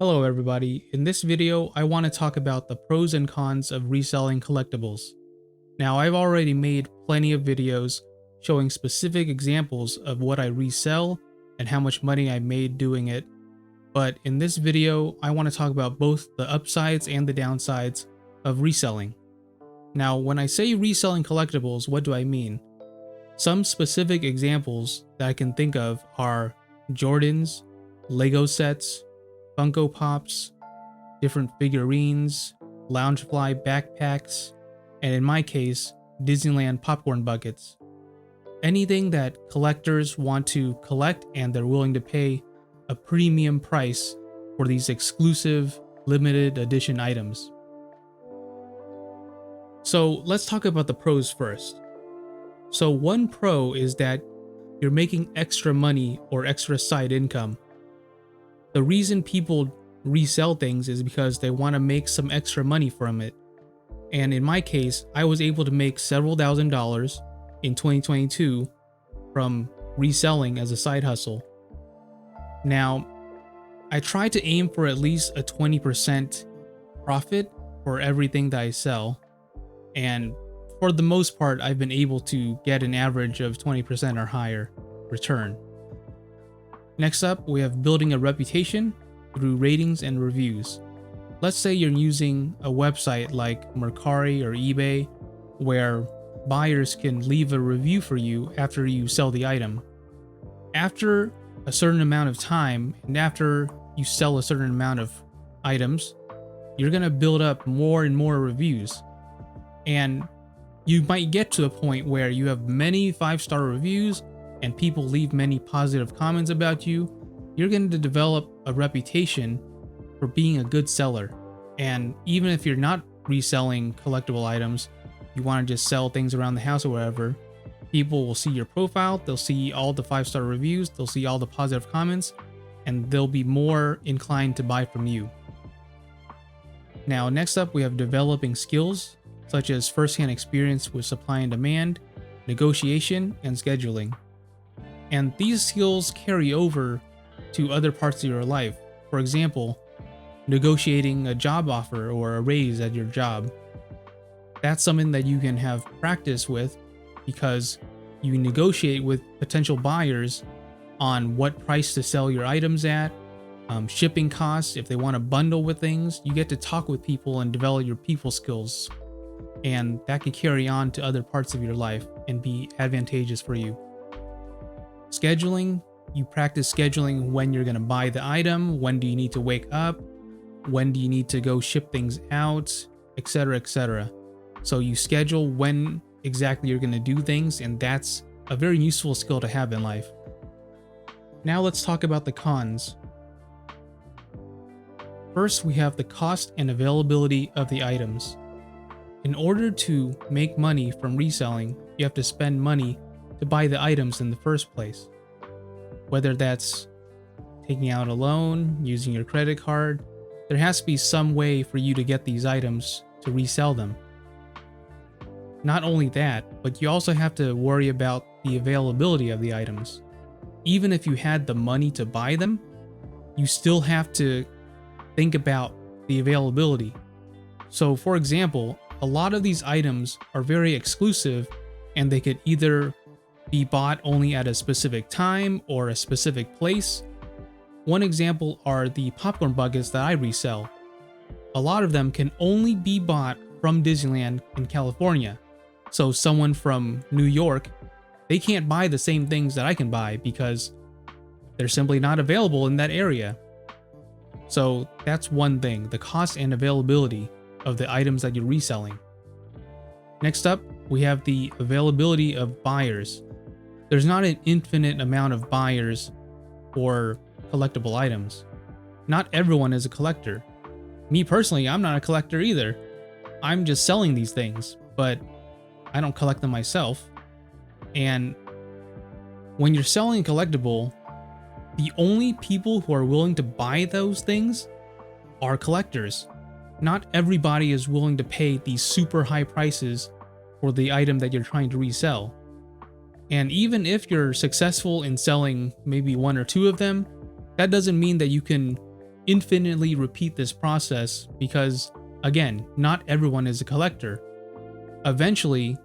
Hello everybody, in this video I want to talk about the pros and cons of reselling collectibles. Now I've already made plenty of videos showing specific examples of what I resell and how much money I made doing it, but in this video I want to talk about both the upsides and the downsides of reselling. Now when I say reselling collectibles, what do I mean? Some specific examples that I can think of are Jordans, Lego sets, Funko Pops, different figurines, Loungefly backpacks, and in my case, Disneyland popcorn buckets. Anything that collectors want to collect and they're willing to pay a premium price for these exclusive limited edition items. So let's talk about the pros first. So one pro is that you're making extra money or extra side income. The reason people resell things is because they want to make some extra money from it. And in my case, I was able to make several $1,000s in 2022 from reselling as a side hustle. Now, I try to aim for at least a 20% profit for everything that I sell. And for the most part, I've been able to get an average of 20% or higher return. Next up, we have building a reputation through ratings and reviews. Let's say you're using a website like Mercari or eBay where buyers can leave a review for you after you sell the item. After a certain amount of time and after you sell a certain amount of items, you're going to build up more and more reviews. And you might get to a point where you have many 5-star reviews and people leave many positive comments about you. You're going to develop a reputation for being a good seller. And even if you're not reselling collectible items, you want to just sell things around the house or wherever, people will see your profile, they'll see all the 5-star reviews, they'll see all the positive comments, and they'll be more inclined to buy from you. Now, next up, we have developing skills such as first-hand experience with supply and demand, negotiation, and scheduling. And these skills carry over to other parts of your life. For example, negotiating a job offer or a raise at your job. That's something that you can have practice with because you negotiate with potential buyers on what price to sell your items at, shipping costs, if they want to bundle with things. You get to talk with people and develop your people skills. And that can carry on to other parts of your life and be advantageous for you. Scheduling, you practice scheduling when you're going to buy the item, when do you need to wake up, when do you need to go ship things out, etc., etc. So you schedule when exactly you're going to do things, and that's a very useful skill to have in life. Now let's talk about the cons. First, we have the cost and availability of the items. In order to make money from reselling, you have to spend money to buy the items in the first place. Whether that's taking out a loan, using your credit card, there has to be some way for you to get these items to resell them. Not only that, but you also have to worry about the availability of the items. Even if you had the money to buy them, you still have to think about the availability. So for example, a lot of these items are very exclusive and they could either be bought only at a specific time or a specific place. One example are the popcorn buckets that I resell. A lot of them can only be bought from Disneyland in California. So someone from New York, they can't buy the same things that I can buy because they're simply not available in that area. So that's one thing, the cost and availability of the items that you're reselling. Next up, we have the availability of buyers. There's not an infinite amount of buyers for collectible items. Not everyone is a collector. Me personally, I'm not a collector either. I'm just selling these things, but I don't collect them myself. And when you're selling a collectible, the only people who are willing to buy those things are collectors. Not everybody is willing to pay these super high prices for the item that you're trying to resell. And even if you're successful in selling maybe one or two of them, that doesn't mean that you can infinitely repeat this process because, again, not everyone is a collector. Eventually,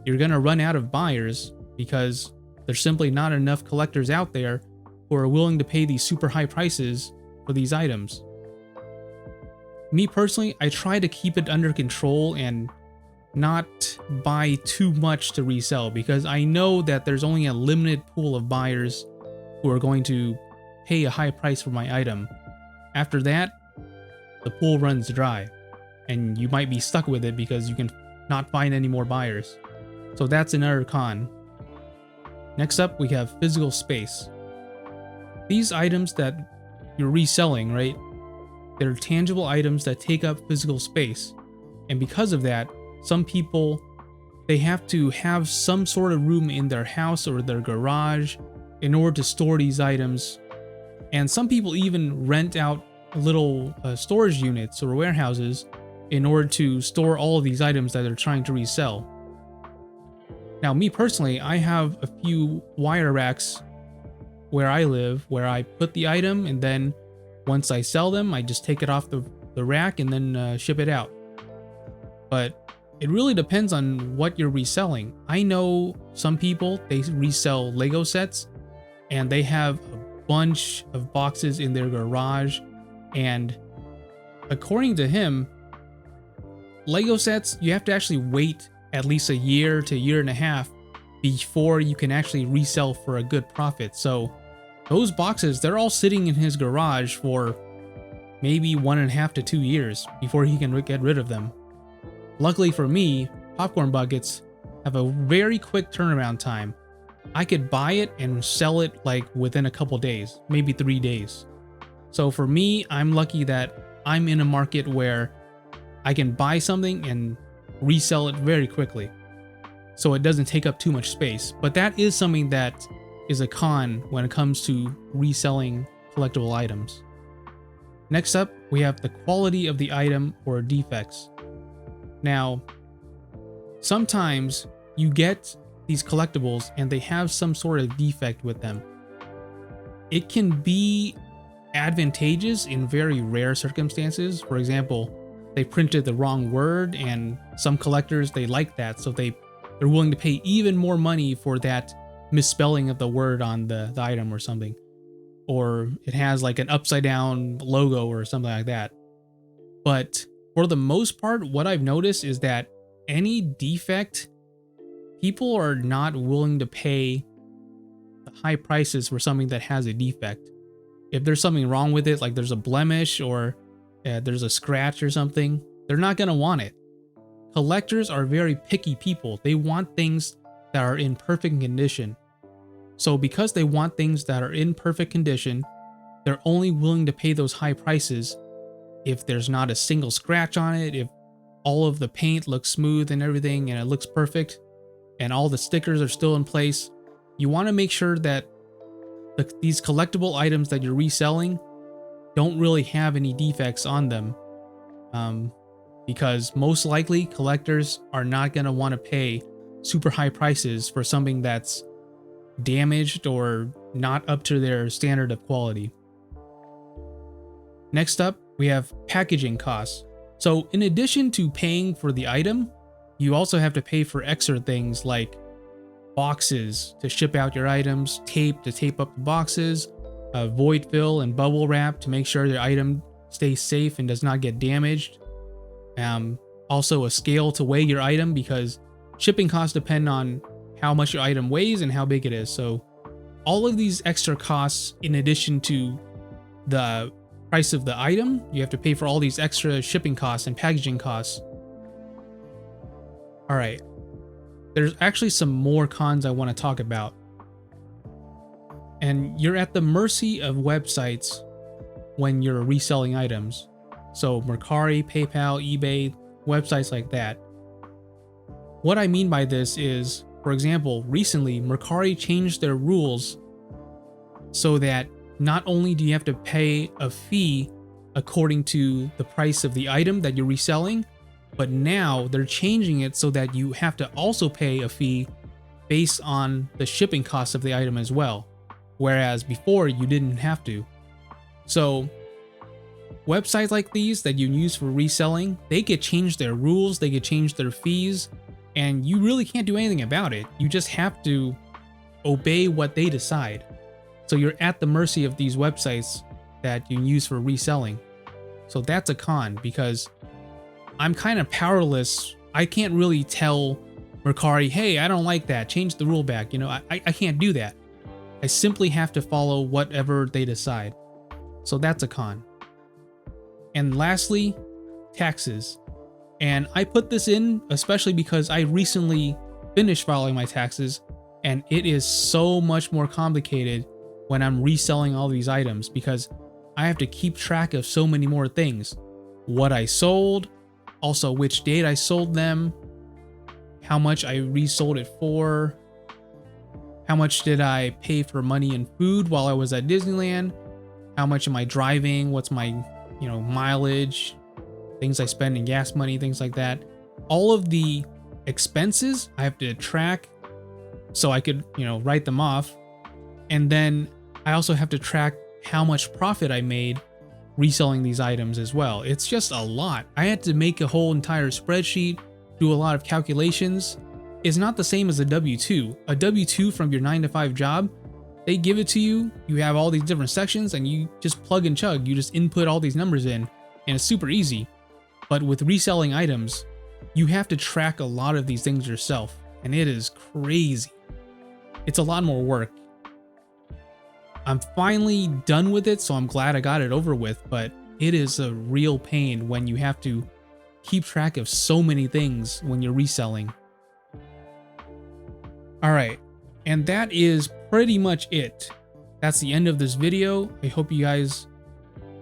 you're going to run out of buyers because there's simply not enough collectors out there who are willing to pay these super high prices for these items. Me personally, I try to keep it under control and not buy too much to resell because I know that there's only a limited pool of buyers who are going to pay a high price for my item. After that, the pool runs dry and you might be stuck with it because you can not find any more buyers. So that's another con. Next up, we have physical space. These items that you're reselling, right? They're tangible items that take up physical space. And because of that, some people, they have to have some sort of room in their house or their garage in order to store these items. And some people even rent out little storage units or warehouses in order to store all of these items that they're trying to resell. Now, me personally, I have a few wire racks where I live where I put the item, and then once I sell them, I just take it off the rack and then ship it out. But it really depends on what you're reselling. I know some people, they resell Lego sets and they have a bunch of boxes in their garage, and according to him, Lego sets, you have to actually wait at least a year to a year and a half before you can actually resell for a good profit. So those boxes, they're all sitting in his garage for maybe 1.5 to 2 years before he can get rid of them. Luckily for me, popcorn buckets have a very quick turnaround time. I could buy it and sell it like within a couple days, maybe 3 days. So for me, I'm lucky that I'm in a market where I can buy something and resell it very quickly, so it doesn't take up too much space. But that is something that is a con when it comes to reselling collectible items. Next up, we have the quality of the item or defects. Now, sometimes you get these collectibles and they have some sort of defect with them. It can be advantageous in very rare circumstances. For example, they printed the wrong word, and some collectors, they like that, so they're willing to pay even more money for that misspelling of the word on the item or something. Or it has like an upside down logo or something like that. But for the most part, what I've noticed is that any defect, people are not willing to pay the high prices for something that has a defect. If there's something wrong with it, like there's a blemish or there's a scratch or something, they're not going to want it. Collectors are very picky people. They want things that are in perfect condition. So because they want things that are in perfect condition, they're only willing to pay those high prices if there's not a single scratch on it, if all of the paint looks smooth and everything and it looks perfect and all the stickers are still in place. You want to make sure that these collectible items that you're reselling don't really have any defects on them, because most likely collectors are not going to want to pay super high prices for something that's damaged or not up to their standard of quality. Next up, we have packaging costs. So in addition to paying for the item, you also have to pay for extra things like boxes to ship out your items, tape to tape up the boxes, void fill and bubble wrap to make sure the item stays safe and does not get damaged. Also a scale to weigh your item, because shipping costs depend on how much your item weighs and how big it is. So all of these extra costs, in addition to the price of the item, you have to pay for all these extra shipping costs and packaging costs. All right, there's actually some more cons I want to talk about. And you're at the mercy of websites when you're reselling items. So Mercari, PayPal, eBay, websites like that. What I mean by this is, for example, recently Mercari changed their rules so that not only do you have to pay a fee according to the price of the item that you're reselling, but now they're changing it so that you have to also pay a fee based on the shipping costs of the item as well. Whereas before you didn't have to. So websites like these that you use for reselling, they could change their rules, they could change their fees, and you really can't do anything about it. You just have to obey what they decide. So you're at the mercy of these websites that you use for reselling. So that's a con, because I'm kind of powerless. I can't really tell Mercari, hey, I don't like that, change the rule back. You know, I can't do that. I simply have to follow whatever they decide. So that's a con. And lastly, taxes. And I put this in especially because I recently finished filing my taxes, and it is so much more complicated when I'm reselling all these items, because I have to keep track of so many more things. What I sold, also which date I sold them, how much I resold it for, how much did I pay for money and food while I was at Disneyland, how much am I driving, what's my, mileage, things I spend in gas money, things like that. All of the expenses I have to track so I could, write them off. And then I also have to track how much profit I made reselling these items as well. It's just a lot. I had to make a whole entire spreadsheet, do a lot of calculations. It's not the same as a W-2. A W-2 from your 9-to-5 job, they give it to you, you have all these different sections, and you just plug and chug. You just input all these numbers in, and it's super easy. But with reselling items, you have to track a lot of these things yourself, and it is crazy. It's a lot more work. I'm finally done with it, so I'm glad I got it over with, but it is a real pain when you have to keep track of so many things when you're reselling. Alright, and that is pretty much it. That's the end of this video. I hope you guys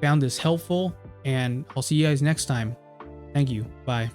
found this helpful, and I'll see you guys next time. Thank you. Bye.